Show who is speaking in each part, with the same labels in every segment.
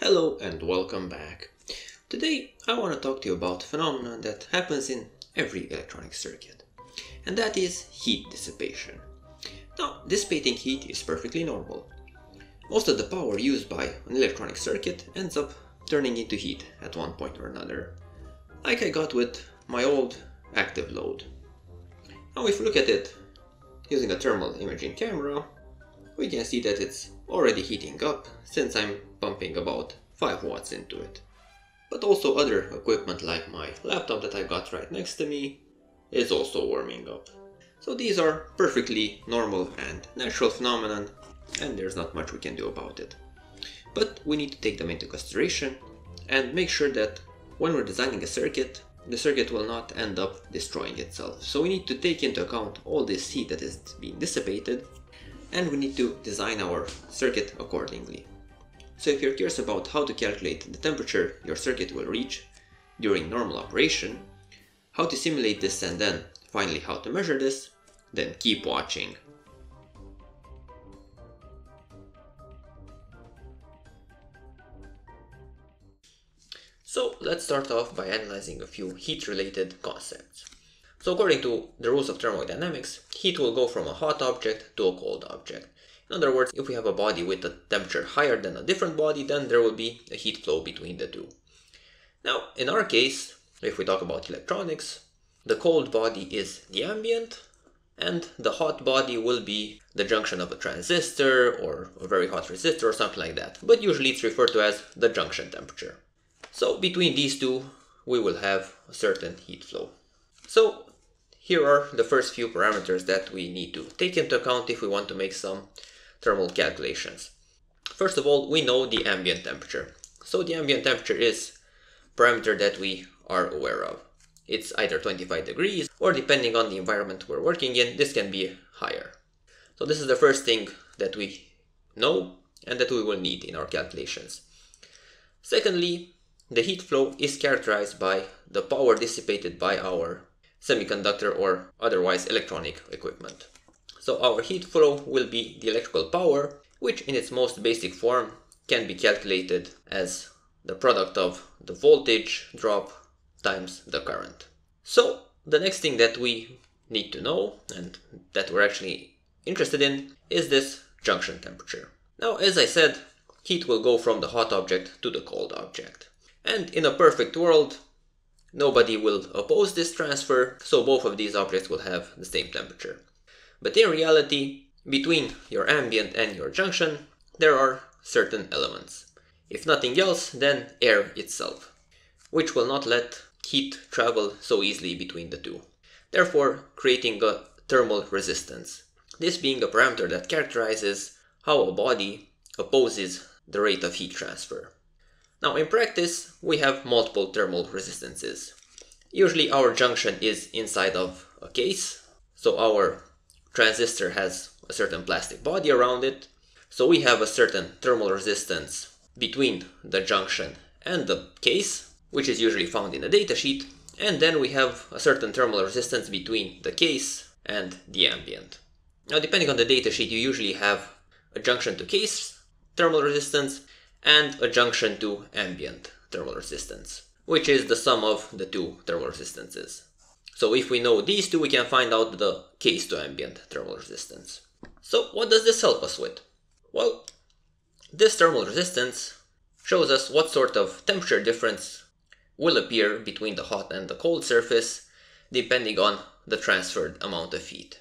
Speaker 1: Hello and welcome back. Today I want to talk to you about a phenomenon that happens in every electronic circuit, and that is heat dissipation. Now, dissipating heat is perfectly normal. Most of the power used by an electronic circuit ends up turning into heat at one point or another, like I got with my old active load. Now if we look at it using a thermal imaging camera, we can see that it's already heating up since I'm pumping about 5 watts into it. But also other equipment like my laptop that I got right next to me is also warming up. So these are perfectly normal and natural phenomenon, and there's not much we can do about it. But we need to take them into consideration and make sure that when we're designing a circuit, the circuit will not end up destroying itself. So we need to take into account all this heat that is being dissipated, and we need to design our circuit accordingly. So if you're curious about how to calculate the temperature your circuit will reach during normal operation, how to simulate this and then finally how to measure this, then keep watching. So let's start off by analyzing a few heat-related concepts. So according to the rules of thermodynamics, heat will go from a hot object to a cold object. In other words, if we have a body with a temperature higher than a different body, then there will be a heat flow between the two. Now, in our case, if we talk about electronics, the cold body is the ambient, and the hot body will be the junction of a transistor or a very hot resistor or something like that. But usually it's referred to as the junction temperature. So between these two, we will have a certain heat flow. So here are the first few parameters that we need to take into account if we want to make some thermal calculations. First of all, we know the ambient temperature. So the ambient temperature is a parameter that we are aware of. It's either 25 degrees or, depending on the environment we're working in, this can be higher. So this is the first thing that we know and that we will need in our calculations. Secondly, the heat flow is characterized by the power dissipated by our semiconductor or otherwise electronic equipment. So our heat flow will be the electrical power, which in its most basic form can be calculated as the product of the voltage drop times the current. So the next thing that we need to know, and that we're actually interested in, is this junction temperature. Now, as I said, heat will go from the hot object to the cold object. And in a perfect world, nobody will oppose this transfer, so both of these objects will have the same temperature. But in reality, between your ambient and your junction, there are certain elements. If nothing else, then air itself, which will not let heat travel so easily between the two, therefore creating a thermal resistance. This being a parameter that characterizes how a body opposes the rate of heat transfer. Now in practice, we have multiple thermal resistances. Usually our junction is inside of a case, so our transistor has a certain plastic body around it. So we have a certain thermal resistance between the junction and the case, which is usually found in the datasheet, and then we have a certain thermal resistance between the case and the ambient. Now depending on the datasheet, you usually have a junction to case thermal resistance and a junction to ambient thermal resistance, which is the sum of the two thermal resistances. So if we know these two, we can find out the case to ambient thermal resistance. So what does this help us with? Well, this thermal resistance shows us what sort of temperature difference will appear between the hot and the cold surface depending on the transferred amount of heat.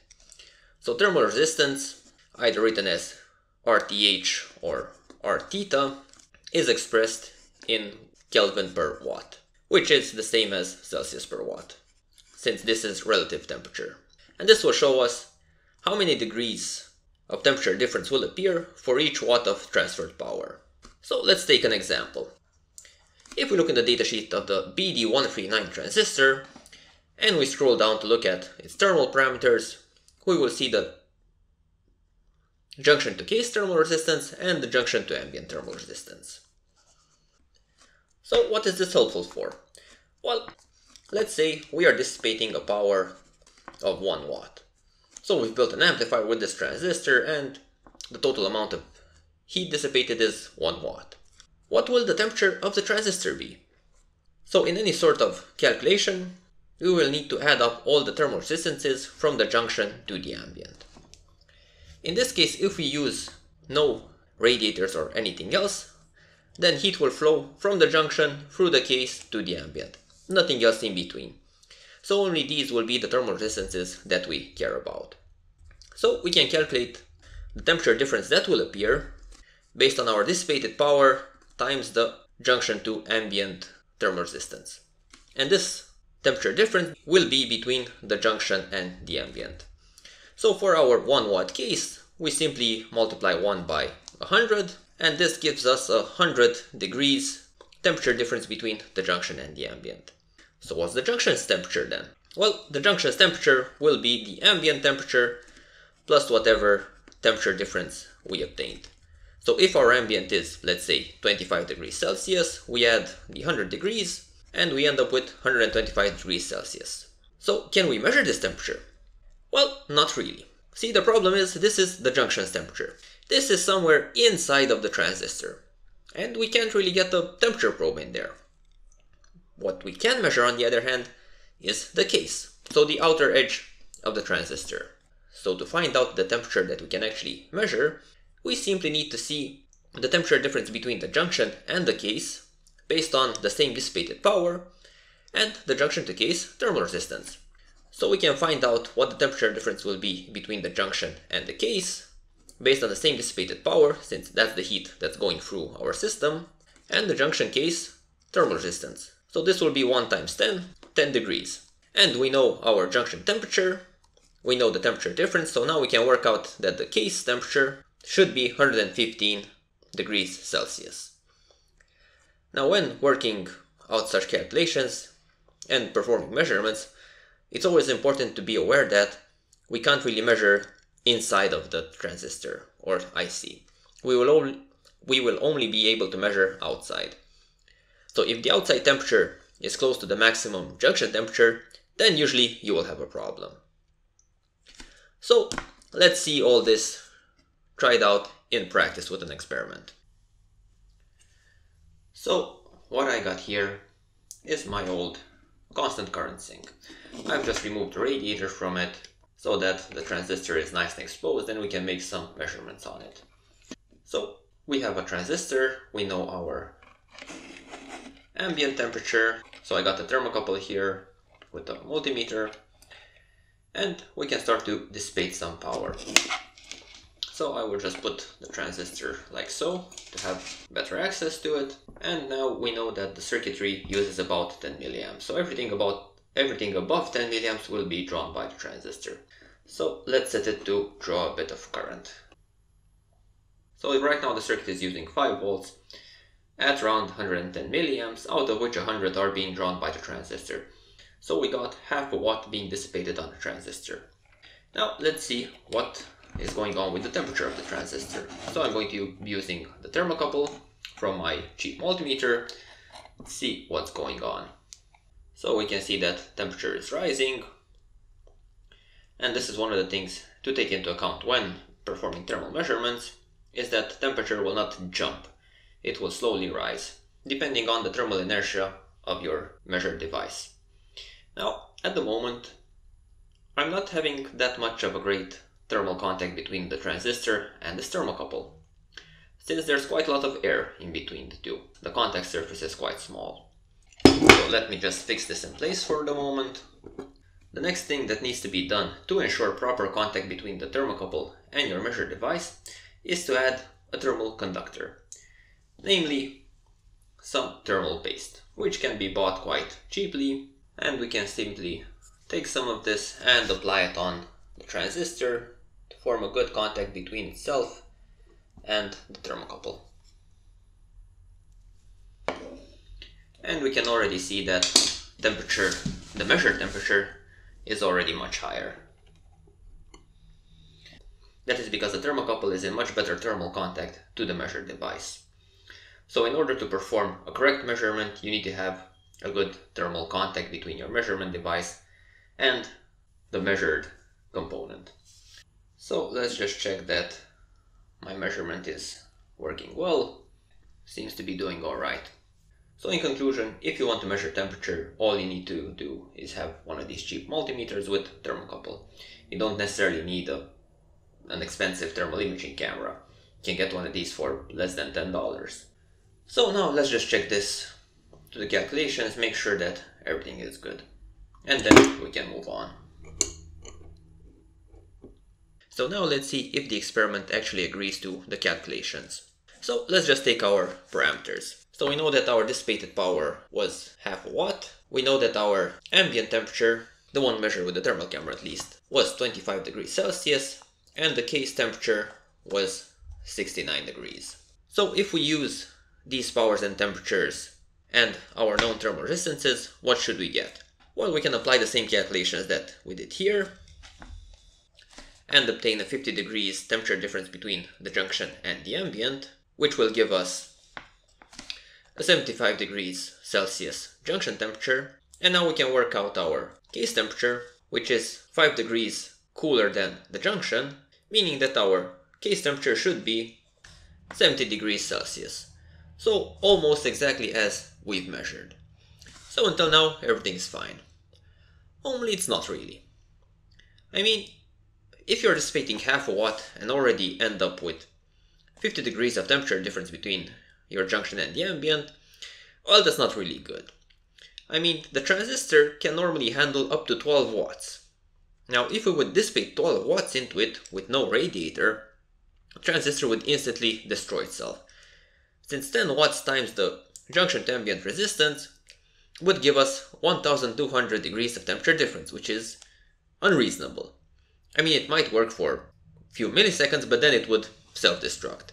Speaker 1: So thermal resistance, either written as RTH or R theta, is expressed in Kelvin per watt, which is the same as Celsius per watt, since this is relative temperature. And this will show us how many degrees of temperature difference will appear for each watt of transferred power. So let's take an example. If we look in the datasheet of the BD139 transistor, and we scroll down to look at its thermal parameters, we will see the junction to case thermal resistance and the junction to ambient thermal resistance. So what is this helpful for? Well, let's say we are dissipating a power of 1 watt. So we've built an amplifier with this transistor and the total amount of heat dissipated is 1 watt. what will the temperature of the transistor be? So in any sort of calculation, we will need to add up all the thermal resistances from the junction to the ambient. In this case, if we use no radiators or anything else, then heat will flow from the junction through the case to the ambient, nothing else in between. So only these will be the thermal resistances that we care about. So we can calculate the temperature difference that will appear based on our dissipated power times the junction to ambient thermal resistance. And this temperature difference will be between the junction and the ambient. So for our 1 watt case, we simply multiply 1 by 100, and this gives us 100 degrees temperature difference between the junction and the ambient. So what's the junction's temperature then? Well, the junction's temperature will be the ambient temperature plus whatever temperature difference we obtained. So if our ambient is, let's say, 25 degrees Celsius, we add the 100 degrees and we end up with 125 degrees Celsius. So can we measure this temperature? Well, not really. See, the problem is this is the junction's temperature. This is somewhere inside of the transistor, and we can't really get a temperature probe in there. What we can measure, on the other hand, is the case, so the outer edge of the transistor. So to find out the temperature that we can actually measure, we simply need to see the temperature difference between the junction and the case based on the same dissipated power and the junction to case thermal resistance. So we can find out what the temperature difference will be between the junction and the case based on the same dissipated power, since that's the heat that's going through our system, and the junction case thermal resistance. So this will be 1 times 10, 10 degrees. And we know our junction temperature, we know the temperature difference, so now we can work out that the case temperature should be 115 degrees Celsius. Now when working out such calculations and performing measurements, it's always important to be aware that we can't really measure inside of the transistor or IC. We will only be able to measure outside. So if the outside temperature is close to the maximum junction temperature, then usually you will have a problem. So let's see all this tried out in practice with an experiment. So what I got here is my old constant current sink. I've just removed the radiator from it so that the transistor is nice and exposed and we can make some measurements on it. So we have a transistor, we know our ambient temperature, so I got the thermocouple here with the multimeter, and we can start to dissipate some power. So I will just put the transistor like so to have better access to it, and now we know that the circuitry uses about 10 milliamps, so everything above 10 milliamps will be drawn by the transistor. So let's set it to draw a bit of current. So right now the circuit is using 5 volts at around 110 milliamps, out of which 100 are being drawn by the transistor. So we got half a watt being dissipated on the transistor. Now let's see what is going on with the temperature of the transistor. So I'm going to be using the thermocouple from my cheap multimeter. Let's see what's going on. So we can see that temperature is rising, and this is one of the things to take into account when performing thermal measurements, is that temperature will not jump. It will slowly rise, depending on the thermal inertia of your measured device. Now, at the moment, I'm not having that much of a great thermal contact between the transistor and this thermocouple, since there's quite a lot of air in between the two. The contact surface is quite small. So let me just fix this in place for the moment. The next thing that needs to be done to ensure proper contact between the thermocouple and your measured device is to add a thermal conductor, namely some thermal paste, which can be bought quite cheaply, and we can simply take some of this and apply it on the transistor to form a good contact between itself and the thermocouple. And we can already see that the measured temperature is already much higher. That is because the thermocouple is in much better thermal contact to the measured device. So in order to perform a correct measurement, you need to have a good thermal contact between your measurement device and the measured component. So let's just check that my measurement is working well. seems to be doing alright. So in conclusion, if you want to measure temperature, all you need to do is have one of these cheap multimeters with thermocouple. You don't necessarily need an expensive thermal imaging camera. You can get one of these for less than $10. So now let's just check this to the calculations, make sure that everything is good. And then we can move on. So now let's see if the experiment actually agrees to the calculations. So let's just take our parameters. So we know that our dissipated power was half a watt. We know that our ambient temperature, the one measured with the thermal camera at least, was 25 degrees Celsius, and the case temperature was 69 degrees. So if we use these powers and temperatures and our known thermal resistances, what should we get? Well, we can apply the same calculations that we did here and obtain a 50 degrees temperature difference between the junction and the ambient, which will give us a 75 degrees Celsius junction temperature. And now we can work out our case temperature, which is 5 degrees cooler than the junction, meaning that our case temperature should be 70 degrees Celsius. So almost exactly as we've measured. So until now, everything is fine. Only it's not really. I mean, if you're dissipating half a watt and already end up with 50 degrees of temperature difference between your junction and the ambient, well, that's not really good. I mean, the transistor can normally handle up to 12 watts. Now, if we would dissipate 12 watts into it with no radiator, the transistor would instantly destroy itself. Since 10 watts times the junction to ambient resistance would give us 1200 degrees of temperature difference, which is unreasonable. I mean, it might work for a few milliseconds, but then it would self-destruct.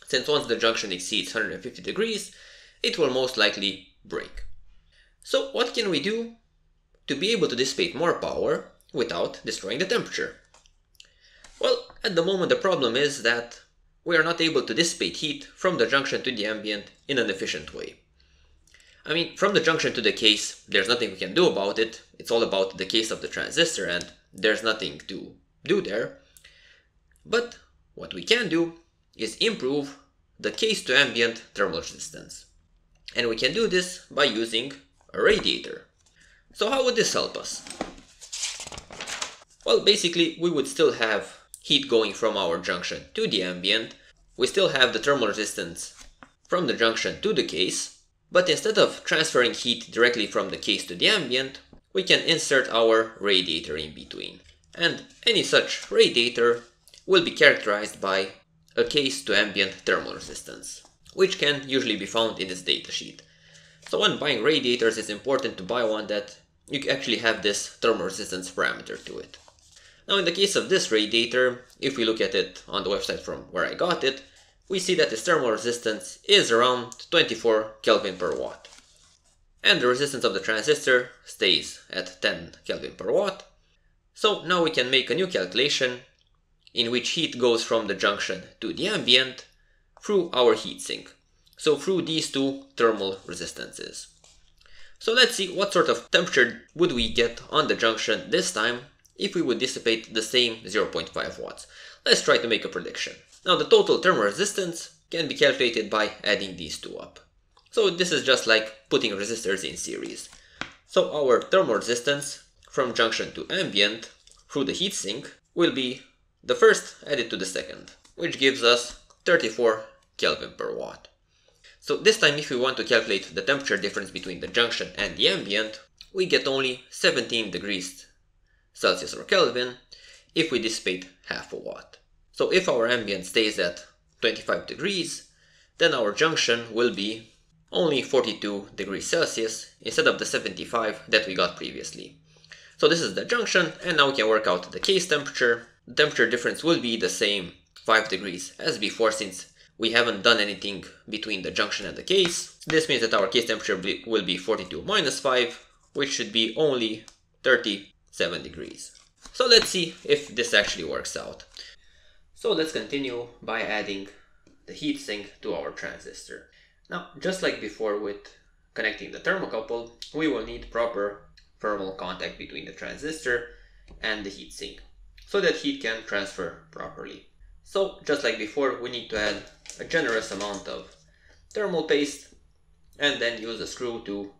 Speaker 1: Since once the junction exceeds 150 degrees, it will most likely break. So what can we do to be able to dissipate more power without destroying the temperature? Well, at the moment the problem is that we are not able to dissipate heat from the junction to the ambient in an efficient way. I mean, from the junction to the case, there's nothing we can do about it. It's all about the case of the transistor and there's nothing to do there. But what we can do is improve the case to ambient thermal resistance. And we can do this by using a radiator. So how would this help us? Well, basically we would still have heat going from our junction to the ambient. We still have the thermal resistance from the junction to the case. But instead of transferring heat directly from the case to the ambient, we can insert our radiator in between. And any such radiator will be characterized by a case to ambient thermal resistance, which can usually be found in this datasheet. So when buying radiators, it's important to buy one that you actually have this thermal resistance parameter to it. Now in the case of this radiator, if we look at it on the website from where I got it, we see that its thermal resistance is around 24 Kelvin per watt. And the resistance of the transistor stays at 10 Kelvin per watt. So now we can make a new calculation in which heat goes from the junction to the ambient through our heatsink. So through these two thermal resistances. So let's see what sort of temperature would we get on the junction this time if we would dissipate the same 0.5 watts. Let's try to make a prediction. Now the total thermal resistance can be calculated by adding these two up. So this is just like putting resistors in series. So our thermal resistance from junction to ambient through the heatsink will be the first added to the second, which gives us 34 Kelvin per watt. So this time if we want to calculate the temperature difference between the junction and the ambient, we get only 17 degrees Celsius or Kelvin if we dissipate half a watt. So if our ambient stays at 25 degrees, then our junction will be only 42 degrees Celsius instead of the 75 that we got previously. So this is the junction, and now we can work out the case temperature. The temperature difference will be the same 5 degrees as before, since we haven't done anything between the junction and the case. This means that our case temperature will be 42 minus 5, which should be only 37 degrees. So let's see if this actually works out. So let's continue by adding the heatsink to our transistor. Now, just like before with connecting the thermocouple, we will need proper thermal contact between the transistor and the heatsink so that heat can transfer properly. So just like before, we need to add a generous amount of thermal paste and then use a screw to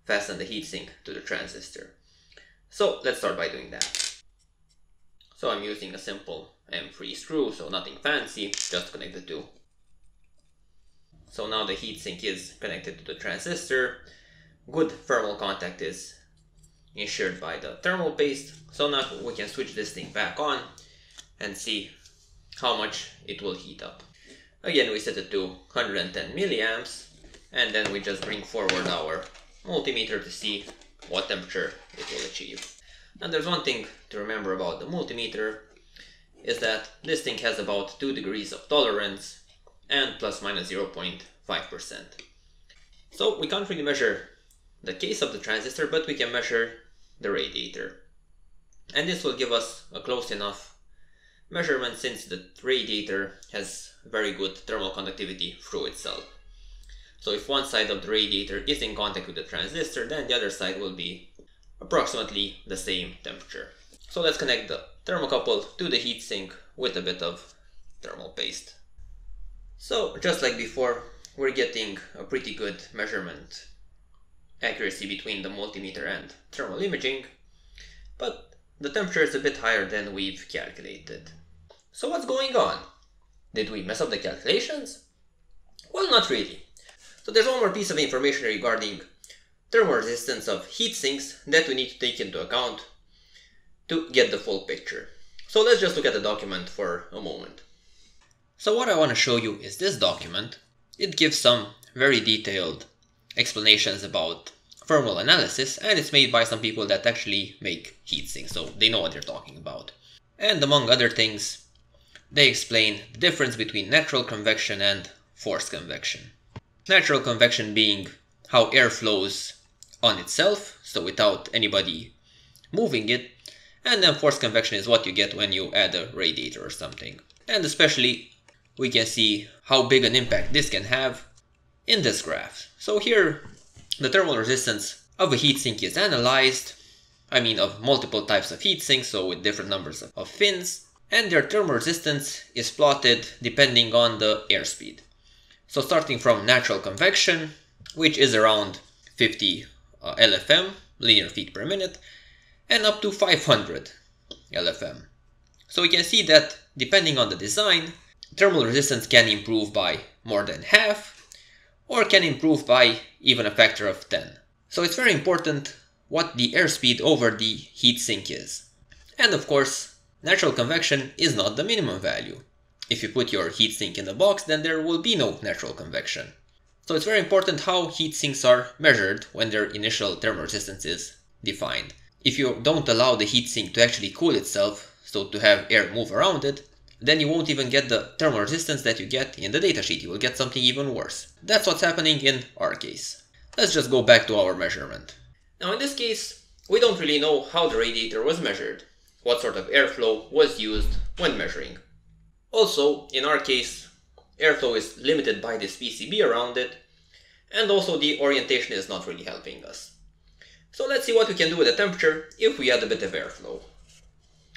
Speaker 1: fasten the heatsink to the transistor. So let's start by doing that. So I'm using a simple M3 screw, so nothing fancy, just connect the two. So now the heatsink is connected to the transistor. Good thermal contact is ensured by the thermal paste. So now we can switch this thing back on and see how much it will heat up. Again, we set it to 110 milliamps, and then we just bring forward our multimeter to see what temperature it will achieve. And there's one thing to remember about the multimeter, is that this thing has about 2 degrees of tolerance and plus minus 0.5%. So we can't really measure the case of the transistor, but we can measure the radiator. And this will give us a close enough measurement since the radiator has very good thermal conductivity through itself. So if one side of the radiator is in contact with the transistor, then the other side will be approximately the same temperature. So let's connect the thermocouple to the heatsink with a bit of thermal paste. So just like before, we're getting a pretty good measurement accuracy between the multimeter and thermal imaging, but the temperature is a bit higher than we've calculated. So what's going on? Did we mess up the calculations? Well, not really. So there's one more piece of information regarding thermal resistance of heat sinks that we need to take into account to get the full picture. So let's just look at the document for a moment. So what I want to show you is this document. It gives some very detailed explanations about thermal analysis, and it's made by some people that actually make heat sinks, so they know what they're talking about. And among other things, they explain the difference between natural convection and forced convection. Natural convection being how air flows on itself, so without anybody moving it, and then forced convection is what you get when you add a radiator or something. And especially we can see how big an impact this can have in this graph. So here the thermal resistance of a heatsink is analyzed, of multiple types of heatsinks, so with different numbers of fins, and their thermal resistance is plotted depending on the airspeed. So starting from natural convection, which is around 50 LFM, linear feet per minute, and up to 500 LFM. So we can see that depending on the design, thermal resistance can improve by more than half, or can improve by even a factor of 10. So it's very important what the airspeed over the heatsink is. And of course, natural convection is not the minimum value. If you put your heatsink in a box, then there will be no natural convection. So it's very important how heatsinks are measured when their initial thermal resistance is defined. If you don't allow the heatsink to actually cool itself, so to have air move around it, then you won't even get the thermal resistance that you get in the datasheet. You will get something even worse. That's what's happening in our case. Let's just go back to our measurement. Now in this case, we don't really know how the radiator was measured, what sort of airflow was used when measuring. Also, in our case, airflow is limited by this PCB around it, and also the orientation is not really helping us. So let's see what we can do with the temperature if we add a bit of airflow.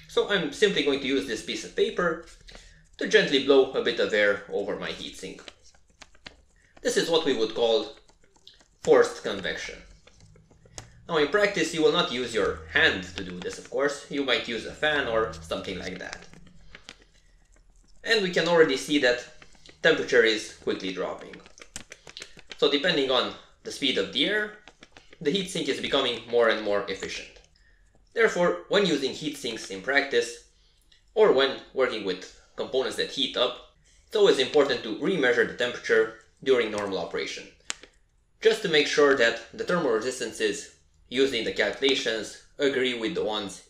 Speaker 1: So I'm simply going to use this piece of paper to gently blow a bit of air over my heatsink. This is what we would call forced convection. Now in practice you will not use your hand to do this, of course. You might use a fan or something like that. And we can already see that temperature is quickly dropping. So depending on the speed of the air, the heatsink is becoming more and more efficient. Therefore, when using heatsinks in practice, or when working with components that heat up, it's always important to remeasure the temperature during normal operation, just to make sure that the thermal resistances used in the calculations agree with the ones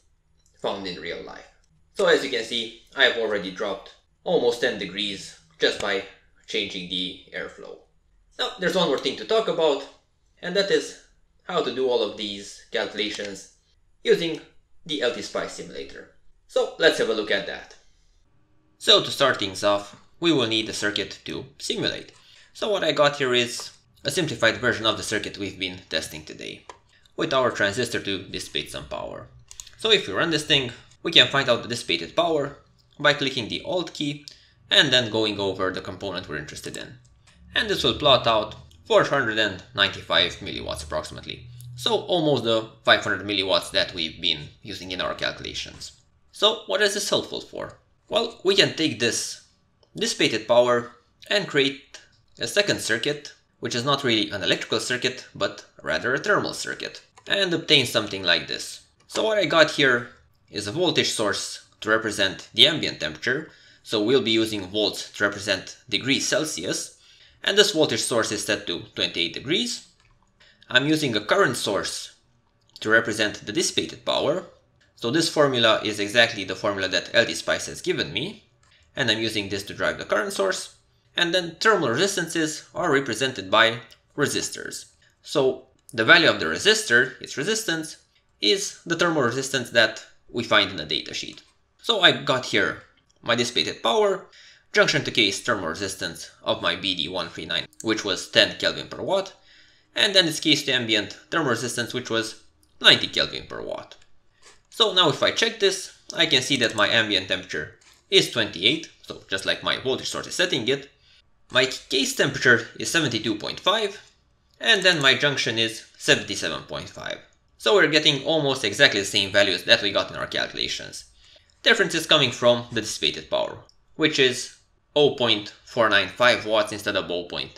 Speaker 1: found in real life. So as you can see, I have already dropped almost 10 degrees just by changing the airflow. Now, there's one more thing to talk about, and that is how to do all of these calculations using the LTspice simulator. So let's have a look at that. So to start things off, we will need a circuit to simulate. So what I got here is a simplified version of the circuit we've been testing today, with our transistor to dissipate some power. So if we run this thing, we can find out the dissipated power by clicking the Alt key and then going over the component we're interested in. and this will plot out 495 milliwatts approximately. So almost the 500 milliwatts that we've been using in our calculations. So what is this helpful for? Well, we can take this dissipated power and create a second circuit, which is not really an electrical circuit, but rather a thermal circuit, and obtain something like this. So what I got here is a voltage source to represent the ambient temperature, so we'll be using volts to represent degrees Celsius, and this voltage source is set to 28 degrees. I'm using a current source to represent the dissipated power, so this formula is exactly the formula that LTspice has given me, and I'm using this to drive the current source. And then thermal resistances are represented by resistors. So the value of the resistor, its resistance, is the thermal resistance that we find in the datasheet. So I got here my dissipated power, junction to case thermal resistance of my BD139, which was 10 Kelvin per watt, and then its case to ambient thermal resistance, which was 90 Kelvin per watt. So now if I check this, I can see that my ambient temperature is 28, so just like my voltage source is setting it. My case temperature is 72.5, and then my junction is 77.5. So we're getting almost exactly the same values that we got in our calculations. Difference is coming from the dissipated power, which is 0.495 watts instead of 0.5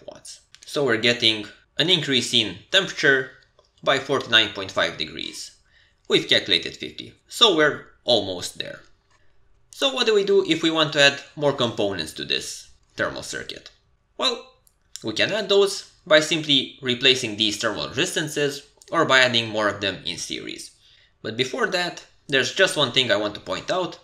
Speaker 1: watts. So we're getting an increase in temperature by 49.5 degrees. We've calculated 50, so we're almost there. So what do we do if we want to add more components to this thermal circuit? Well, we can add those by simply replacing these thermal resistances or by adding more of them in series. But before that, there's just one thing I want to point out,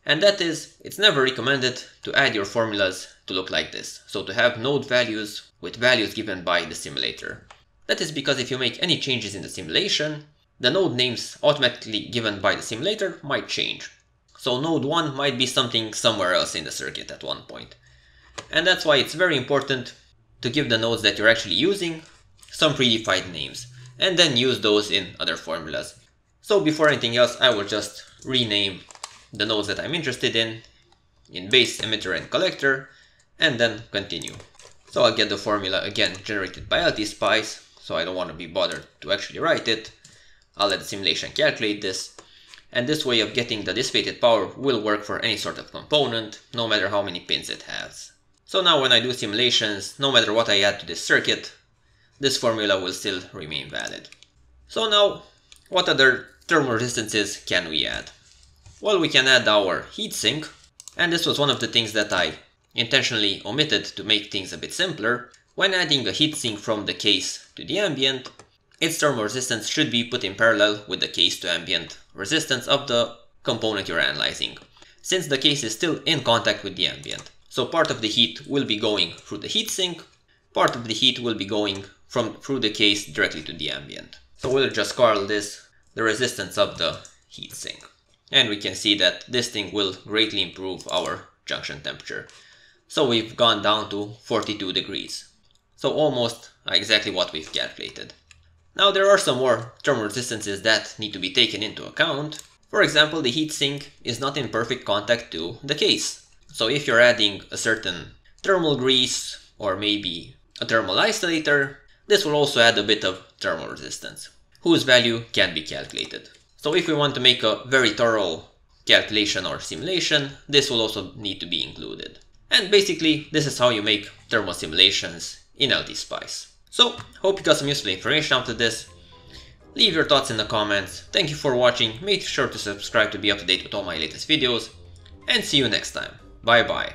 Speaker 1: and that is it's never recommended to add your formulas to look like this, so to have node values with values given by the simulator. That is because if you make any changes in the simulation, the node names automatically given by the simulator might change. So node 1 might be something somewhere else in the circuit at one point. And that's why it's very important to give the nodes that you're actually using some predefined names, and then use those in other formulas. So before anything else, I will just rename the nodes that I'm interested in base, emitter, and collector, and then continue. So I'll get the formula again generated by LTspice, so I don't want to be bothered to actually write it. I'll let the simulation calculate this, and this way of getting the dissipated power will work for any sort of component, no matter how many pins it has. So now when I do simulations, no matter what I add to this circuit, this formula will still remain valid. So now, what other thermal resistances can we add? Well, we can add our heatsink, and this was one of the things that I intentionally omitted to make things a bit simpler. When adding a heatsink from the case to the ambient, its thermal resistance should be put in parallel with the case to ambient resistance of the component you're analyzing, since the case is still in contact with the ambient. So part of the heat will be going through the heatsink, part of the heat will be going through the case directly to the ambient. So we'll just call this the resistance of the heatsink. And we can see that this thing will greatly improve our junction temperature. So we've gone down to 42 degrees. So almost exactly what we've calculated. Now there are some more thermal resistances that need to be taken into account. For example, the heatsink is not in perfect contact to the case. So if you're adding a certain thermal grease or maybe a thermal isolator, this will also add a bit of thermal resistance, whose value can be calculated. So if we want to make a very thorough calculation or simulation, this will also need to be included. And basically, this is how you make thermal simulations in LTspice. So, hope you got some useful information out of this. Leave your thoughts in the comments. Thank you for watching. Make sure to subscribe to be up to date with all my latest videos. And see you next time. Bye bye.